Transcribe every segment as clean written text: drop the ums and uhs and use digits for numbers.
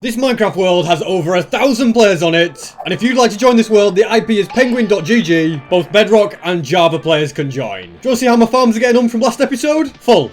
This Minecraft world has over 1,000 players on it, and if you'd like to join this world, the IP is penguin.gg. Both Bedrock and Java players can join. Do you want to see how my farms are getting on from last episode? Full.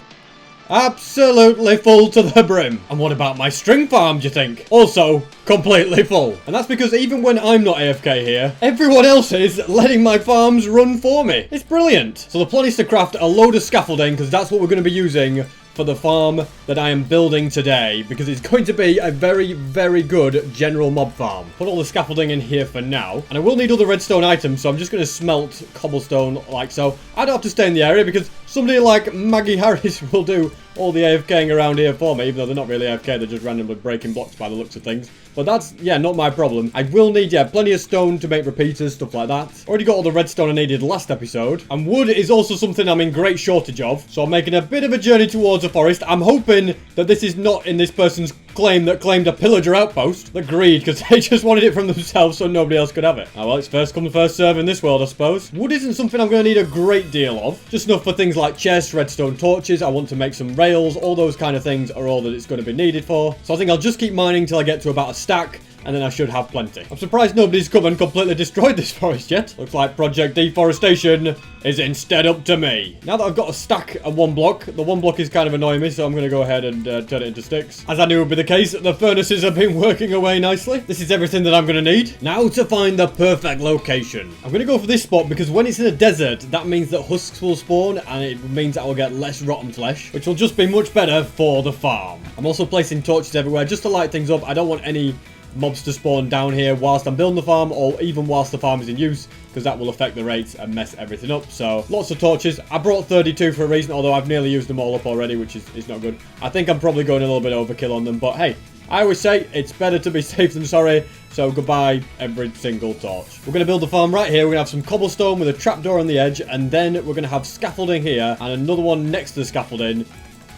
Absolutely full to the brim. And what about my string farm, do you think? Also, completely full. And that's because even when I'm not AFK here, everyone else is letting my farms run for me. It's brilliant. So the plan is to craft a load of scaffolding, because that's what we're going to be using for the farm that I am building today, because it's going to be a very, very good general mob farm. Put all the scaffolding in here for now, and I will need other redstone items, so I'm just going to smelt cobblestone like so. I don't have to stay in the area because somebody like Maggie Harris will do all the AFKing around here for me, even though they're not really AFK, they're just randomly breaking blocks by the looks of things. But that's, yeah, not my problem. I will need, plenty of stone to make repeaters, stuff like that. Already got all the redstone I needed last episode. And wood is also something I'm in great shortage of. So I'm making a bit of a journey towards a forest. I'm hoping that this is not in this person's claim that claimed a pillager outpost. The greed, because they just wanted it from themselves so nobody else could have it. Oh, well, it's first come, first serve in this world, I suppose. Wood isn't something I'm going to need a great deal of. Just enough for things like chests, redstone torches. I want to make some rails. All those kind of things are all that it's going to be needed for. So I think I'll just keep mining till I get to about a stack, and then I should have plenty. I'm surprised nobody's come and completely destroyed this forest yet. Looks like Project Deforestation is instead up to me. Now that I've got a stack and one block, the one block is kind of annoying me, so I'm going to go ahead and turn it into sticks. As I knew would be the case, the furnaces have been working away nicely. This is everything that I'm going to need. Now to find the perfect location. I'm going to go for this spot because when it's in a desert, that means that husks will spawn, and it means I will get less rotten flesh, which will just be much better for the farm. I'm also placing torches everywhere just to light things up. I don't want any mobs to spawn down here whilst I'm building the farm, or even whilst the farm is in use, because that will affect the rates and mess everything up. So lots of torches. I brought 32 for a reason, although I've nearly used them all up already, which is not good. I think I'm probably going a little bit overkill on them, but hey, I always say it's better to be safe than sorry, so goodbye every single torch. We're going to build the farm right here. We're going to have some cobblestone with a trapdoor on the edge, and then we're going to have scaffolding here and another one next to the scaffolding.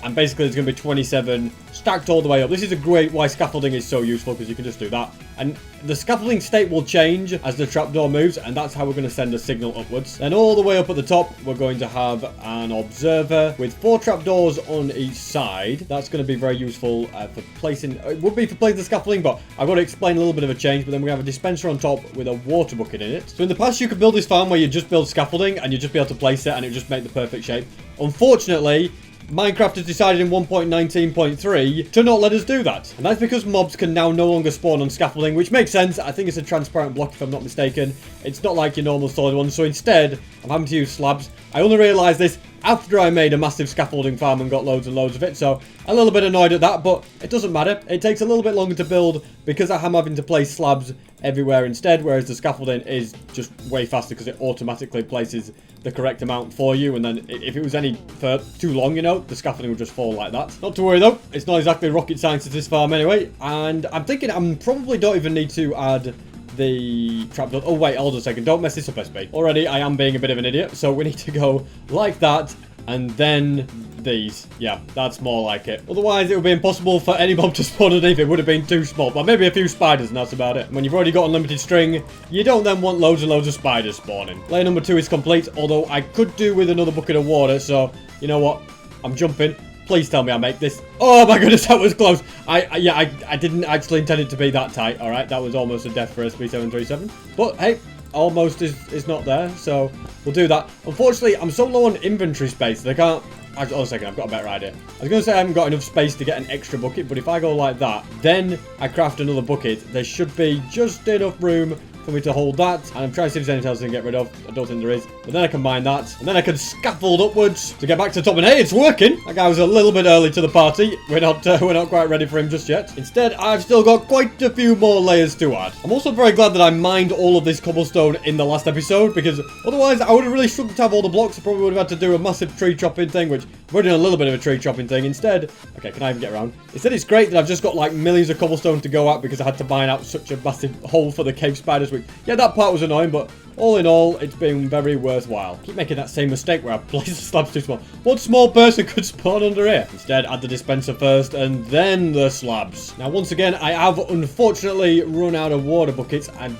And basically, there's going to be 27 stacked all the way up. This is a great why scaffolding is so useful, because you can just do that. And the scaffolding state will change as the trapdoor moves, and that's how we're going to send a signal upwards. Then all the way up at the top, we're going to have an observer with 4 trapdoors on each side. That's going to be very useful for placing... It would be for placing the scaffolding, but I've got to explain a little bit of a change. But then we're going to have a dispenser on top with a water bucket in it. So in the past, you could build this farm where you just build scaffolding, and you just be able to place it, and it would just make the perfect shape. Unfortunately, Minecraft has decided in 1.19.3 to not let us do that. And that's because mobs can now no longer spawn on scaffolding, which makes sense. I think it's a transparent block if I'm not mistaken. It's not like your normal solid one. So instead, I'm having to use slabs. I only realised this after I made a massive scaffolding farm and got loads and loads of it. So a little bit annoyed at that, but it doesn't matter. It takes a little bit longer to build because I am having to place slabs everywhere instead, whereas the scaffolding is just way faster because it automatically places the correct amount for you. And then if it was any for too long, you know, the scaffolding would just fall like that. Not to worry though, it's not exactly rocket science to this farm anyway. And I'm thinking I probably don't even need to add the trapdoor. Oh wait, hold on a second, don't mess this up, SB. Already I am being a bit of an idiot, so we need to go like that, and then these. Yeah, that's more like it. Otherwise, it would be impossible for any mob to spawn underneath. It would have been too small. But maybe a few spiders, and that's about it. When you've already got unlimited string, you don't then want loads and loads of spiders spawning. Layer number 2 is complete, although I could do with another bucket of water. So, you know what? I'm jumping. Please tell me I make this. Oh my goodness, that was close. I didn't actually intend it to be that tight. All right, that was almost a death for SB737. But hey, almost is not there, so we'll do that. Unfortunately, I'm so low on inventory space that I can't... Hold on a second, I've got a better idea. I was going to say I haven't got enough space to get an extra bucket, but if I go like that, then I craft another bucket, there should be just enough room for me to hold that. And I'm trying to see if there's anything else I can get rid of. I don't think there is. But then I can mine that. And then I can scaffold upwards to get back to the top. And hey, it's working. That guy was a little bit early to the party. We're not quite ready for him just yet. Instead, I've still got quite a few more layers to add. I'm also very glad that I mined all of this cobblestone in the last episode, because otherwise I would have really struggled to have all the blocks. I probably would have had to do a massive tree chopping thing, which we're doing a little bit of a tree chopping thing. Instead, okay, can I even get around? Instead, it's great that I've just got like millions of cobblestone to go at because I had to mine out such a massive hole for the cave spiders, which, yeah, that part was annoying, but all in all, it's been very worthwhile. Keep making that same mistake where I place the slabs too small. What small person could spawn under here? Instead, add the dispenser first and then the slabs. Now, once again, I have unfortunately run out of water buckets. Am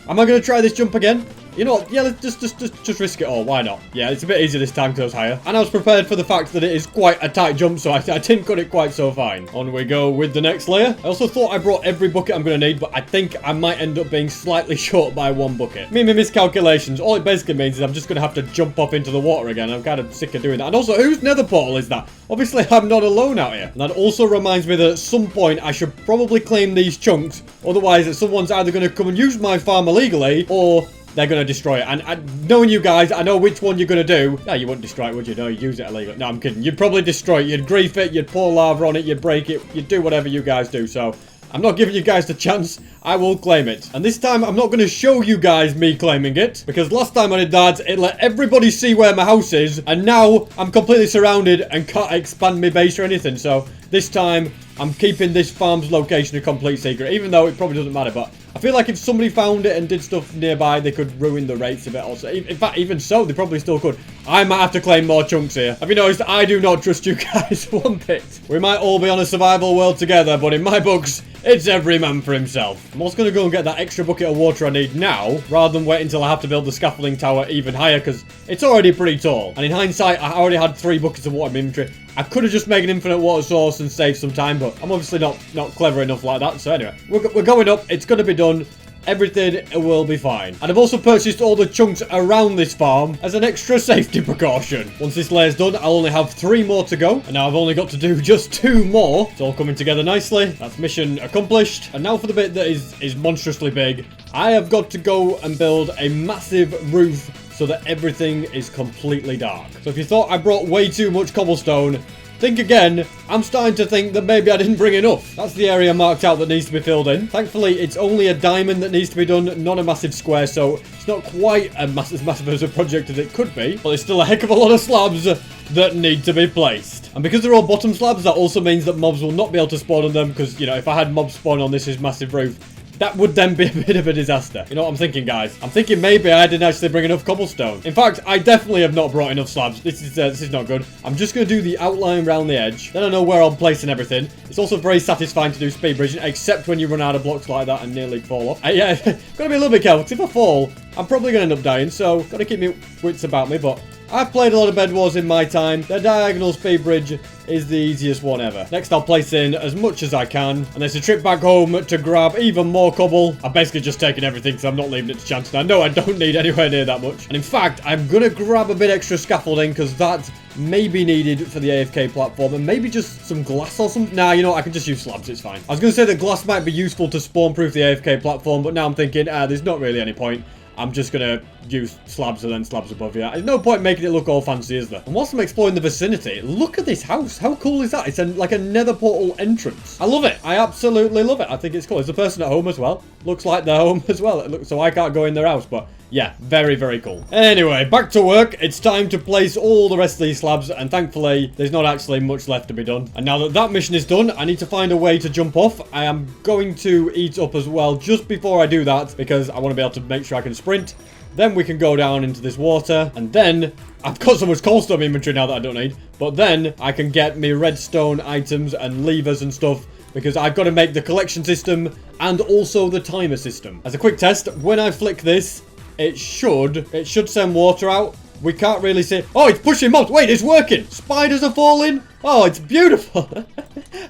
I going to try this jump again? You know what? Yeah, let's just risk it all. Why not? Yeah, it's a bit easier this time because I was higher. And I was prepared for the fact that it is quite a tight jump, so I didn't cut it quite so fine. On we go with the next layer. I also thought I brought every bucket I'm going to need, but I think I might end up being slightly short by one bucket. Me and my miscalculations. All it basically means is I'm just going to have to jump up into the water again. I'm kind of sick of doing that. And also, whose nether portal is that? Obviously, I'm not alone out here. And that also reminds me that at some point, I should probably claim these chunks. Otherwise, someone's either going to come and use my farm illegally, or they're going to destroy it. And knowing you guys, I know which one you're going to do. No, you wouldn't destroy it, would you? No, you'd use it illegally. No, I'm kidding. You'd probably destroy it. You'd grief it. You'd pour lava on it. You'd break it. You'd do whatever you guys do. So I'm not giving you guys the chance. I will claim it. And this time, I'm not going to show you guys me claiming it. Because last time I did that, it let everybody see where my house is. And now, I'm completely surrounded and can't expand my base or anything. So this time, I'm keeping this farm's location a complete secret. Even though it probably doesn't matter. But I feel like if somebody found it and did stuff nearby, they could ruin the rates of it also. In fact, even so, they probably still could. I might have to claim more chunks here. Have you noticed? I do not trust you guys one bit. We might all be on a survival world together, but in my books, it's every man for himself. I'm also going to go and get that extra bucket of water I need now, rather than wait until I have to build the scaffolding tower even higher, because it's already pretty tall. And in hindsight, I already had 3 buckets of water in my inventory. I could have just made an infinite water source and saved some time, but I'm obviously not clever enough like that. So anyway, we're going up. It's going to be done. Everything will be fine. And I've also purchased all the chunks around this farm as an extra safety precaution. Once this layer's done, I'll only have 3 more to go. And now I've only got to do just 2 more. It's all coming together nicely. That's mission accomplished. And now for the bit that is monstrously big. I have got to go and build a massive roof so that everything is completely dark. So if you thought I brought way too much cobblestone, think again. I'm starting to think that maybe I didn't bring enough. That's the area marked out that needs to be filled in. Thankfully, it's only a diamond that needs to be done, not a massive square, so it's not quite as massive as a project as it could be, but it's still a heck of a lot of slabs that need to be placed. And because they're all bottom slabs, that also means that mobs will not be able to spawn on them, because, you know, if I had mobs spawn on this massive roof, that would then be a bit of a disaster. You know what I'm thinking, guys? I'm thinking maybe I didn't actually bring enough cobblestone. In fact, I definitely have not brought enough slabs. This is not good. I'm just going to do the outline around the edge. Then I know where I'm placing everything. It's also very satisfying to do speed bridging, except when you run out of blocks like that and nearly fall off. Yeah, got to be a little bit careful. 'Cause if I fall, I'm probably going to end up dying. So, got to keep my wits about me. But I've played a lot of Bed Wars in my time. The diagonal speed bridge is the easiest one ever. Next, I'll place in as much as I can. And there's a trip back home to grab even more cobble. I'm basically just taking everything because I'm not leaving it to chance. And I know I don't need anywhere near that much. And in fact, I'm going to grab a bit extra scaffolding because that may be needed for the AFK platform. And maybe just some glass or something. Nah, you know what? I can just use slabs. It's fine. I was going to say that glass might be useful to spawn-proof the AFK platform. But now I'm thinking, there's not really any point. I'm just going to use slabs and then slabs above here. There's no point making it look all fancy, is there? And whilst I'm exploring the vicinity, look at this house. How cool is that? It's like a nether portal entrance. I love it. I absolutely love it. I think it's cool. Is the person at home as well? Looks like they're home as well. So I can't go in their house, but yeah, very, very cool. Anyway, back to work. It's time to place all the rest of these slabs, and thankfully, there's not actually much left to be done. And now that that mission is done, I need to find a way to jump off. I am going to eat up as well just before I do that, because I want to be able to make sure I can sprint. Then we can go down into this water, and then I've got so much coalstone inventory now that I don't need, but then I can get me redstone items and levers and stuff, because I've got to make the collection system and also the timer system. As a quick test, when I flick this, it should send water out. We can't really see. Oh, it's pushing mobs. Wait, it's working. Spiders are falling. Oh, it's beautiful.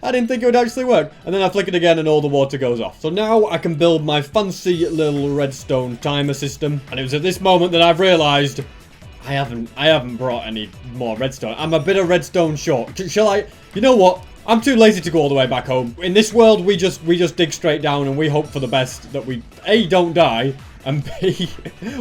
I didn't think it would actually work. And then I flick it again and all the water goes off. So now I can build my fancy little redstone timer system. And it was at this moment that I've realized I haven't brought any more redstone. I'm a bit of redstone short. Shall I? You know what? I'm too lazy to go all the way back home. In this world, we just dig straight down and we hope for the best, that we A, don't die, and B,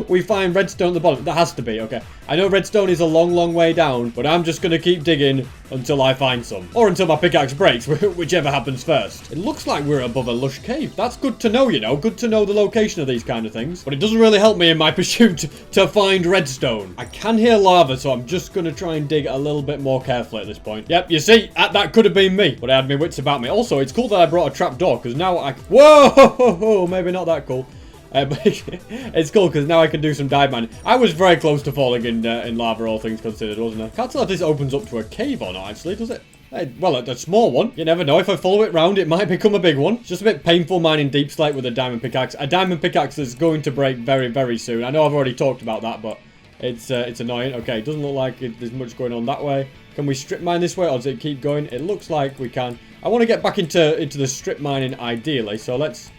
we find redstone at the bottom. That has to be, okay. I know redstone is a long, long way down, but I'm just going to keep digging until I find some. Or until my pickaxe breaks, whichever happens first. It looks like we're above a lush cave. That's good to know, you know. Good to know the location of these kind of things. But it doesn't really help me in my pursuit to find redstone. I can hear lava, so I'm just going to try and dig a little bit more carefully at this point. Yep, you see, that could have been me. But I had my wits about me. Also, it's cool that I brought a trapdoor, because now I... Whoa! Maybe not that cool. But it's cool because now I can do some dive mining. I was very close to falling in lava, all things considered, wasn't I? Can't tell if this opens up to a cave or not, actually, does it? Hey, well, a small one. You never know. If I follow it round, it might become a big one. It's just a bit painful mining deep slate with a diamond pickaxe. A diamond pickaxe is going to break very, very soon. I know I've already talked about that, but it's annoying. Okay, it doesn't look like there's much going on that way. Can we strip mine this way, or does it keep going? It looks like we can. I want to get back into the strip mining ideally, so let's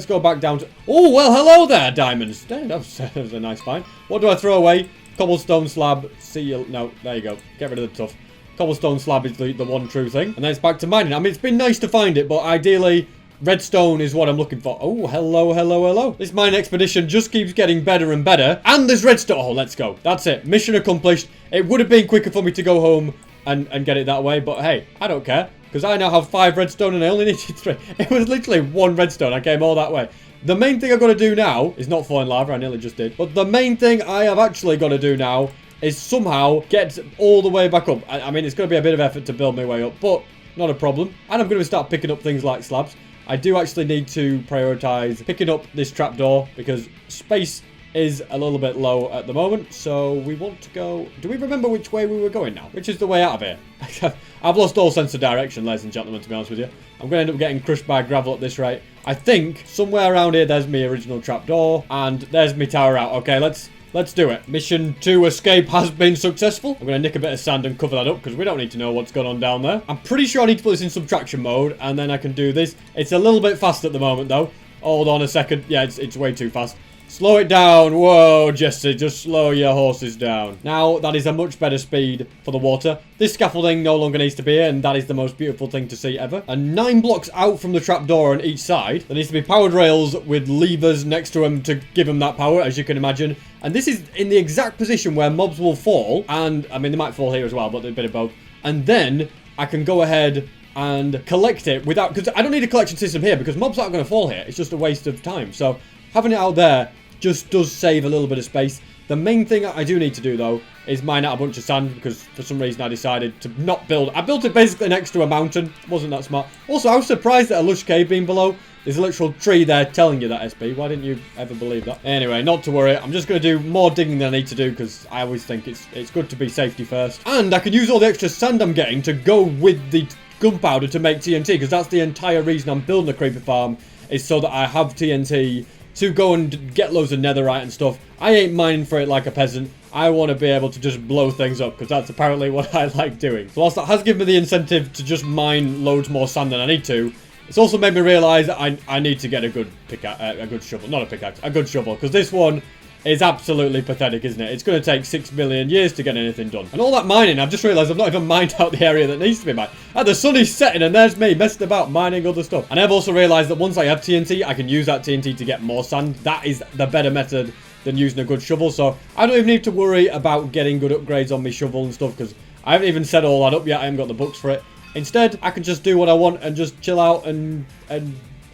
go back down to... Oh, well, hello there, diamonds. That was a nice find. What do I throw away? Cobblestone slab. See you... No, there you go. Get rid of the tuff. Cobblestone slab is the one true thing. And then it's back to mining. I mean, it's been nice to find it, but ideally, redstone is what I'm looking for. Oh, hello, hello, hello. This mining expedition just keeps getting better and better. And there's redstone. Oh, let's go. That's it. Mission accomplished. It would have been quicker for me to go home and get it that way, but hey, I don't care. Because I now have 5 redstone and I only needed 3. It was literally 1 redstone. I came all that way. The main thing I've got to do now is not fall in lava. I nearly just did. But the main thing I have actually got to do now is somehow get all the way back up. I mean, it's going to be a bit of effort to build my way up, but not a problem. And I'm going to start picking up things like slabs. I do actually need to prioritize picking up this trapdoor because space is a little bit low at the moment. So we want to go... Do we remember which way we were going now? Which is the way out of here? I've lost all sense of direction, ladies and gentlemen, to be honest with you. I'm going to end up getting crushed by gravel at this rate. I think somewhere around here there's my original trapdoor and there's my tower out. Okay, let's do it. Mission 2 escape has been successful. I'm going to nick a bit of sand and cover that up because we don't need to know what's going on down there. I'm pretty sure I need to put this in subtraction mode and then I can do this. It's a little bit fast at the moment though. Hold on a second. Yeah, it's way too fast. Slow it down. Whoa, Jesse, just slow your horses down. Now, that is a much better speed for the water. This scaffolding no longer needs to be here, and that is the most beautiful thing to see ever. And 9 blocks out from the trapdoor on each side, there needs to be powered rails with levers next to them to give them that power, as you can imagine. And this is in the exact position where mobs will fall, and, I mean, they might fall here as well, but a bit of both. And then I can go ahead and collect it without... Because I don't need a collection system here, because mobs aren't going to fall here. It's just a waste of time. So, having it out there just does save a little bit of space. The main thing I do need to do, though, is mine out a bunch of sand, because for some reason I decided to not build... I built it basically next to a mountain. Wasn't that smart. Also, I was surprised at a lush cave being below. There's a literal tree there telling you that, SP. Why didn't you ever believe that? Anyway, not to worry. I'm just going to do more digging than I need to do, because I always think it's good to be safety first. And I can use all the extra sand I'm getting to go with the gunpowder to make TNT, because that's the entire reason I'm building a creeper farm, is so that I have TNT to go and get loads of netherite and stuff. I ain't mining for it like a peasant. I want to be able to just blow things up, because that's apparently what I like doing. So whilst that has given me the incentive to just mine loads more sand than I need to, it's also made me realise that I need to get a good pickaxe, a good shovel, not a pickaxe, a good shovel, because this one is absolutely pathetic, isn't it? It's going to take 6 million years to get anything done. And all that mining, I've just realised I've not even mined out the area that needs to be mined. And the sun is setting and there's me messing about mining other stuff. And I've also realised that once I have TNT, I can use that TNT to get more sand. That is the better method than using a good shovel. So I don't even need to worry about getting good upgrades on my shovel and stuff, because I haven't even set all that up yet. I haven't got the books for it. Instead, I can just do what I want and just chill out and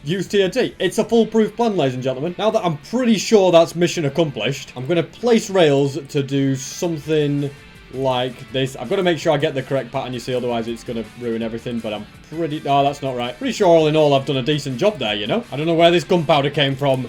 use TNT. It's a foolproof plan, ladies and gentlemen. Now that I'm pretty sure that's mission accomplished, I'm going to place rails to do something like this. I've got to make sure I get the correct pattern, you see, otherwise it's going to ruin everything, but I'm pretty... Oh, that's not right. Pretty sure all in all I've done a decent job there, you know? I don't know where this gunpowder came from,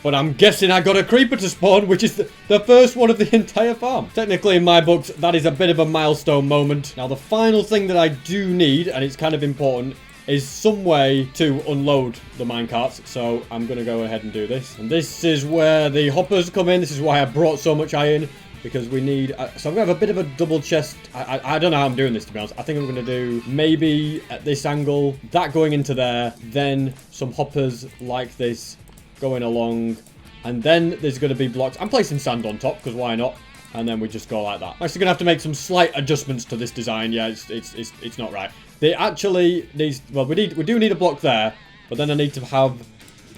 but I'm guessing I got a creeper to spawn, which is the first one of the entire farm. Technically, in my books, that is a bit of a milestone moment. Now, the final thing that I do need, and it's kind of important, is some way to unload the minecarts. So I'm going to go ahead and do this. And this is where the hoppers come in. This is why I brought so much iron, because we need... so I'm going to have a bit of a double chest. I don't know how I'm doing this, to be honest. I think I'm going to do maybe at this angle, that going into there, then some hoppers like this going along, and then there's going to be blocks. I'm placing sand on top, because why not? And then we just go like that. I'm actually going to have to make some slight adjustments to this design. Yeah, it's not right. They actually need... Well, we do need a block there, but then I need to have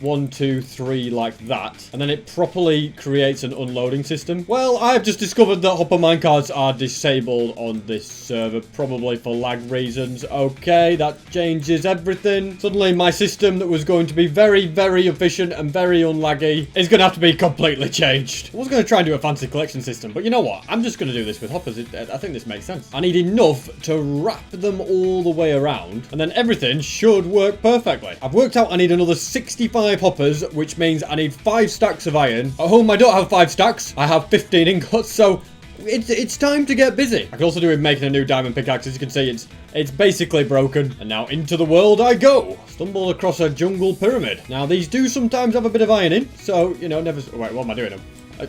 1, 2, 3 like that, and then it properly creates an unloading system. Well, I've just discovered that hopper minecarts are disabled on this server, probably for lag reasons. Okay, that changes everything. Suddenly, my system that was going to be very, very efficient and very unlaggy is going to have to be completely changed. I was going to try and do a fancy collection system, but you know what? I'm just going to do this with hoppers. I think this makes sense. I need enough to wrap them all the way around, and then everything should work perfectly. I've worked out I need another 65 hoppers, which means I need 5 stacks of iron. At home, I don't have 5 stacks. I have 15 ingots, so it's time to get busy. I can also do with making a new diamond pickaxe. As you can see, it's basically broken. And now into the world I go. Stumbled across a jungle pyramid. Now, these do sometimes have a bit of iron in. So, you know, never... Wait, what am I doing?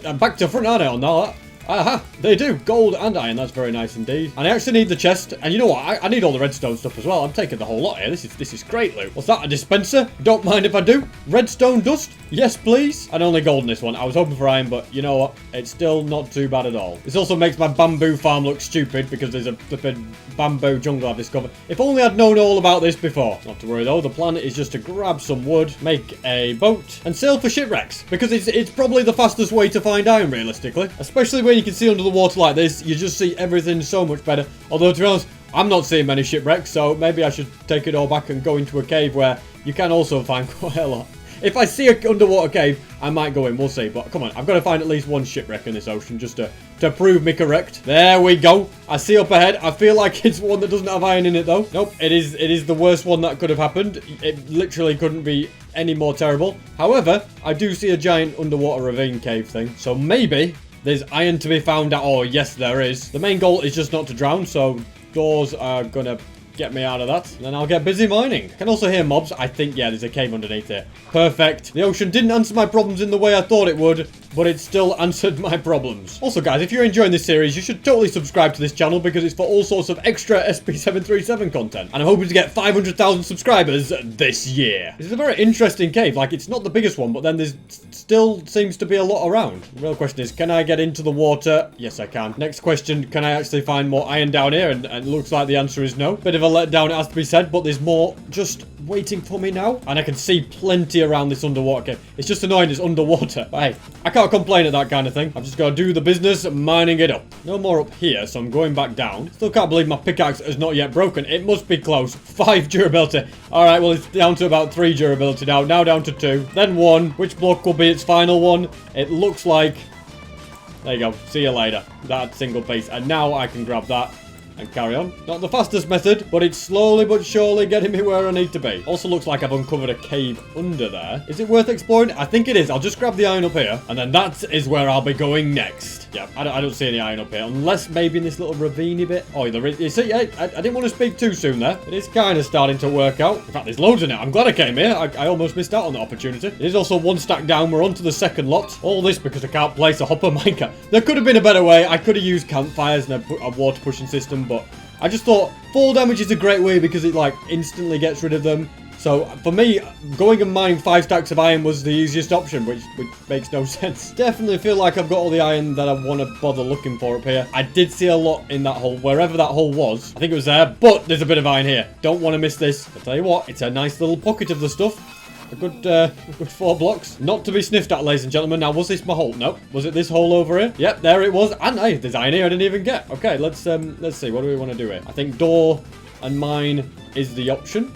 I'm back to front, aren't I, on that? Aha, they do. Gold and iron. That's very nice indeed. And I actually need the chest. And you know what? I need all the redstone stuff as well. I'm taking the whole lot here. This is great loot. What's that? A dispenser? Don't mind if I do. Redstone dust? Yes, please. And only gold in this one. I was hoping for iron, but you know what? It's still not too bad at all. This also makes my bamboo farm look stupid because there's a flipping bamboo jungle I've discovered. If only I'd known all about this before. Not to worry though. The plan is just to grab some wood, make a boat, and sail for shipwrecks. Because it's probably the fastest way to find iron, realistically. Especially when you can see under the water like this, you just see everything so much better. Although, to be honest, I'm not seeing many shipwrecks, so maybe I should take it all back and go into a cave where you can also find quite a lot. If I see an underwater cave, I might go in, we'll see. But come on, I've got to find at least one shipwreck in this ocean just to prove me correct. There we go. I see up ahead. I feel like it's one that doesn't have iron in it though. Nope, it is the worst one that could have happened. It literally couldn't be any more terrible. However, I do see a giant underwater ravine cave thing. So maybe there's iron to be found out. Oh, yes, there is. The main goal is just not to drown, so doors are gonna get me out of that. And then I'll get busy mining. I can also hear mobs. I think, yeah, there's a cave underneath it. Perfect. The ocean didn't answer my problems in the way I thought it would, but it still answered my problems. Also, guys, if you're enjoying this series, you should totally subscribe to this channel because it's for all sorts of extra SP737 content. And I'm hoping to get 500,000 subscribers this year. This is a very interesting cave. Like, it's not the biggest one, but then there's still seems to be a lot around. The real question is, can I get into the water? Yes, I can. Next question, can I actually find more iron down here? And it looks like the answer is no. Bit of a letdown, it has to be said, but there's more just waiting for me now. And I can see plenty around this underwater cave. It's just annoying it's underwater. But hey, I can't complain at that kind of thing. I've just got to do the business mining it up. No more up here, so I'm going back down. Still can't believe my pickaxe is not yet broken. It must be close. 5 durability. Alright, well, it's down to about 3 durability now. Now down to 2. Then 1. Which block will be its final one? It looks like... There you go. See you later. That single piece. And now I can grab that and carry on. Not the fastest method, but it's slowly but surely getting me where I need to be. Also looks like I've uncovered a cave under there. Is it worth exploring? I think it is. I'll just grab the iron up here, and then that is where I'll be going next. Yeah, I don't see any iron up here, unless maybe in this little ravine bit. Oh, there is. You see, I didn't want to speak too soon there. It is kind of starting to work out. In fact, there's loads in it. I'm glad I came here. I almost missed out on the opportunity. It is also 1 stack down. We're on to the second lot. All this because I can't place a hopper minecart. There could have been a better way. I could have used campfires and a water pushing system, but I just thought fall damage is a great way because it like instantly gets rid of them. So for me, going and mining 5 stacks of iron was the easiest option, which makes no sense. Definitely feel like I've got all the iron that I want to bother looking for up here. I did see a lot in that hole, wherever that hole was. I think it was there, but there's a bit of iron here. Don't want to miss this. I'll tell you what, it's a nice little pocket of the stuff. A good 4 blocks. Not to be sniffed at, ladies and gentlemen. Now, was this my hole? No. Was it this hole over here? Yep, there it was. And hey, there's iron here I didn't even get. Okay, let's see. What do we want to do here? I think door and mine is the option.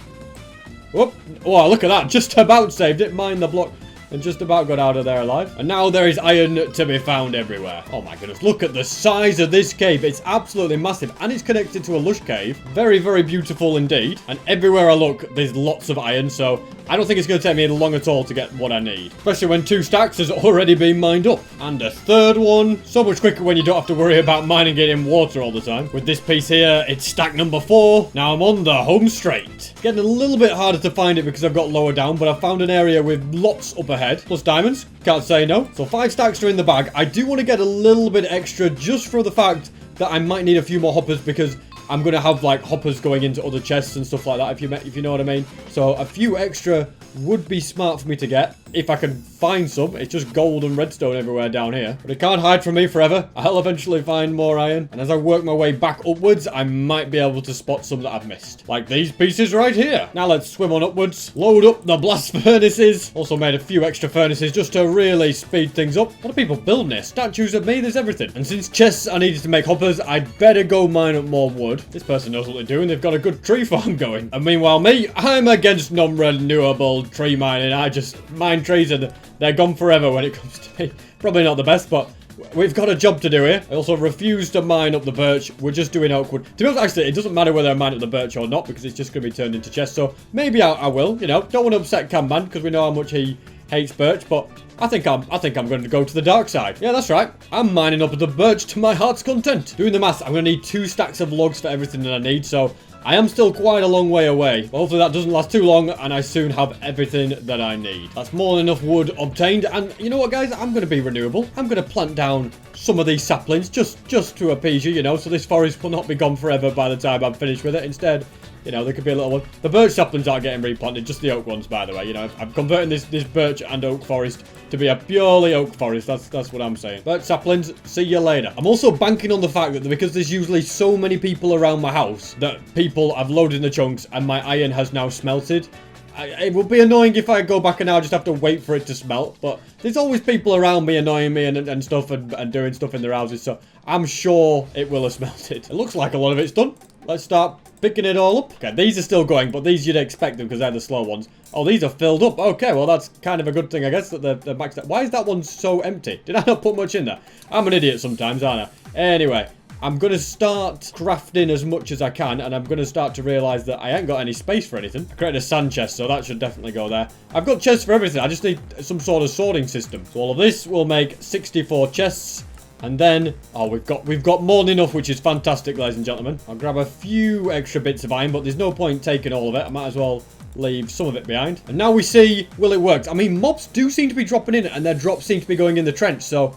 Whoop. Oh, look at that. Just about saved it. Mine the block. And just about got out of there alive. And now there is iron to be found everywhere. Oh my goodness. Look at the size of this cave. It's absolutely massive. And it's connected to a lush cave. Very, very beautiful indeed. And everywhere I look, there's lots of iron. So I don't think it's going to take me long at all to get what I need. Especially when 2 stacks has already been mined up. And a 3rd one. So much quicker when you don't have to worry about mining it in water all the time. With this piece here, it's stack number 4. Now I'm on the home straight. Getting a little bit harder to find it because I've got lower down. But I found an area with lots up ahead. Plus diamonds. Can't say no. So 5 stacks are in the bag. I do want to get a little bit extra just for the fact that I might need a few more hoppers because I'm going to have like hoppers going into other chests and stuff like that if you know what I mean. So a few extra would be smart for me to get if I can find some. It's just gold and redstone everywhere down here. But it can't hide from me forever. I'll eventually find more iron. And as I work my way back upwards, I might be able to spot some that I've missed. Like these pieces right here. Now let's swim on upwards. Load up the blast furnaces. Also made a few extra furnaces just to really speed things up. What are people building here? Statues of me? There's everything. And since chests I needed to make hoppers, I'd better go mine up more wood. This person knows what they're doing. They've got a good tree farm going. And meanwhile me, I'm against non-renewable tree mining. I just mine trees and they're gone forever when it comes to me. Probably not the best, but we've got a job to do here. I also refuse to mine up the birch. We're just doing oak wood. To be honest, actually, it doesn't matter whether I mine up the birch or not because it's just going to be turned into chests. So maybe I will, you know. Don't want to upset Kanban because we know how much he hates birch, but I think I'm going to go to the dark side. Yeah, that's right. I'm mining up the birch to my heart's content. Doing the maths, I'm going to need 2 stacks of logs for everything that I need, so I am still quite a long way away. But hopefully that doesn't last too long, and I soon have everything that I need. That's more than enough wood obtained, and you know what, guys? I'm going to be renewable. I'm going to plant down some of these saplings just to appease you, you know, so this forest will not be gone forever by the time I'm finished with it. Instead, you know, there could be a little one. The birch saplings aren't getting replanted, just the oak ones, by the way. You know, I'm converting this birch and oak forest to be a purely oak forest. That's what I'm saying. Birch saplings, see you later. I'm also banking on the fact that because there's usually so many people around my house that people have loaded in the chunks and my iron has now smelted. It would be annoying if I go back and now just have to wait for it to smelt, but there's always people around me annoying me and stuff and doing stuff in their houses, so I'm sure it will have smelted. It looks like a lot of it's done. Let's start picking it all up. Okay, these are still going, but these you'd expect them because they're the slow ones. Oh, these are filled up. Okay, well, that's kind of a good thing, I guess, that they're maxed out. Why is that one so empty? Did I not put much in there? I'm an idiot sometimes, aren't I? Anyway, I'm going to start crafting as much as I can, and I'm going to start to realise that I ain't got any space for anything. I created a sand chest, so that should definitely go there. I've got chests for everything. I just need some sort of sorting system. So all of this will make 64 chests. And then, oh, we've got more than enough, which is fantastic, ladies and gentlemen. I'll grab a few extra bits of iron, but there's no point taking all of it. I might as well leave some of it behind. And now we see, will it work? I mean, mobs do seem to be dropping in, and their drops seem to be going in the trench, so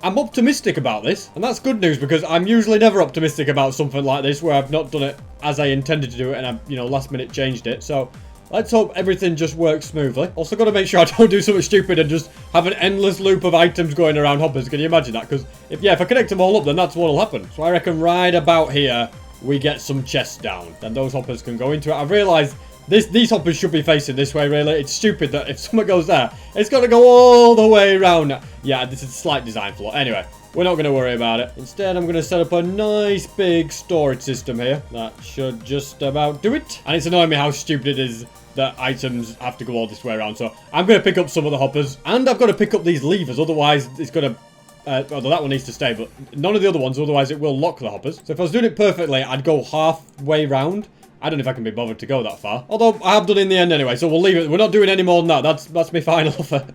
I'm optimistic about this. And that's good news, because I'm usually never optimistic about something like this, where I've not done it as I intended to do it, and I've, you know, last minute changed it. So let's hope everything just works smoothly. Also got to make sure I don't do something stupid and just have an endless loop of items going around hoppers. Can you imagine that? Because if I connect them all up, then that's what'll happen. So I reckon right about here, we get some chests down. Then those hoppers can go into it. I've realised these hoppers should be facing this way, really. It's stupid that if someone goes there, it's got to go all the way around. Yeah, this is a slight design flaw. Anyway, we're not going to worry about it. Instead, I'm going to set up a nice big storage system here. That should just about do it. And it's annoying me how stupid it is that items have to go all this way around. So I'm going to pick up some of the hoppers. And I've got to pick up these levers. Otherwise, it's going to although that one needs to stay, but none of the other ones. Otherwise, it will lock the hoppers. So if I was doing it perfectly, I'd go halfway round. I don't know if I can be bothered to go that far. Although, I have done it in the end anyway, so we'll leave it. We're not doing any more than that. That's my final offer.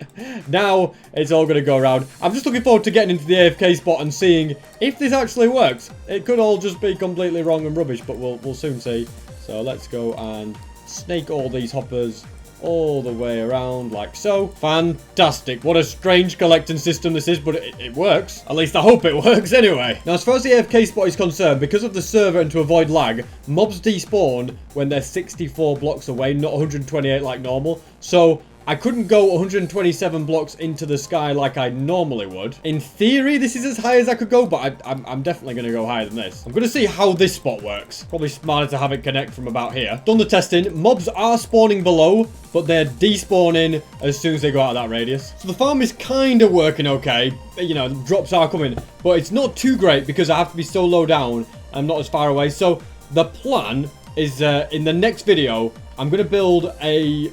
Now, it's all going to go around. I'm just looking forward to getting into the AFK spot and seeing if this actually works. It could all just be completely wrong and rubbish, but we'll soon see. So, let's go and snake all these hoppers all the way around like so. Fantastic. What a strange collecting system this is, but it works. At least I hope it works anyway. Now, as far as the AFK spot is concerned, because of the server and to avoid lag, mobs despawn when they're 64 blocks away, not 128 like normal. So I couldn't go 127 blocks into the sky like I normally would. In theory, this is as high as I could go, but I'm definitely going to go higher than this. I'm going to see how this spot works. Probably smarter to have it connect from about here. Done the testing. Mobs are spawning below, but they're despawning as soon as they go out of that radius. So the farm is kind of working okay. You know, drops are coming, but it's not too great because I have to be so low down. I'm not as far away. So the plan is in the next video, I'm going to build a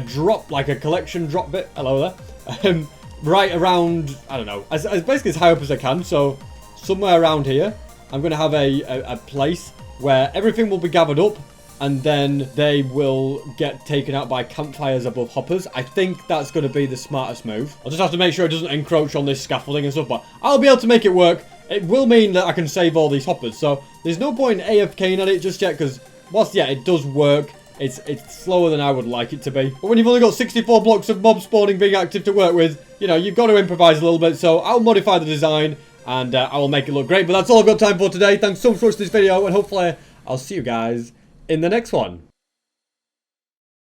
drop, like a collection drop bit. Hello there. Right around, I don't know, as basically as high up as I can. So somewhere around here, I'm going to have a place where everything will be gathered up. And then they will get taken out by campfires above hoppers. I think that's going to be the smartest move. I'll just have to make sure it doesn't encroach on this scaffolding and stuff. But I'll be able to make it work. It will mean that I can save all these hoppers. So there's no point in AFKing at it just yet. Because whilst, yeah, it does work, it's slower than I would like it to be. But when you've only got 64 blocks of mob spawning being active to work with, you know, you've got to improvise a little bit. So I'll modify the design and I will make it look great. But that's all I've got time for today. Thanks so much for watching this video. And hopefully I'll see you guys in the next one.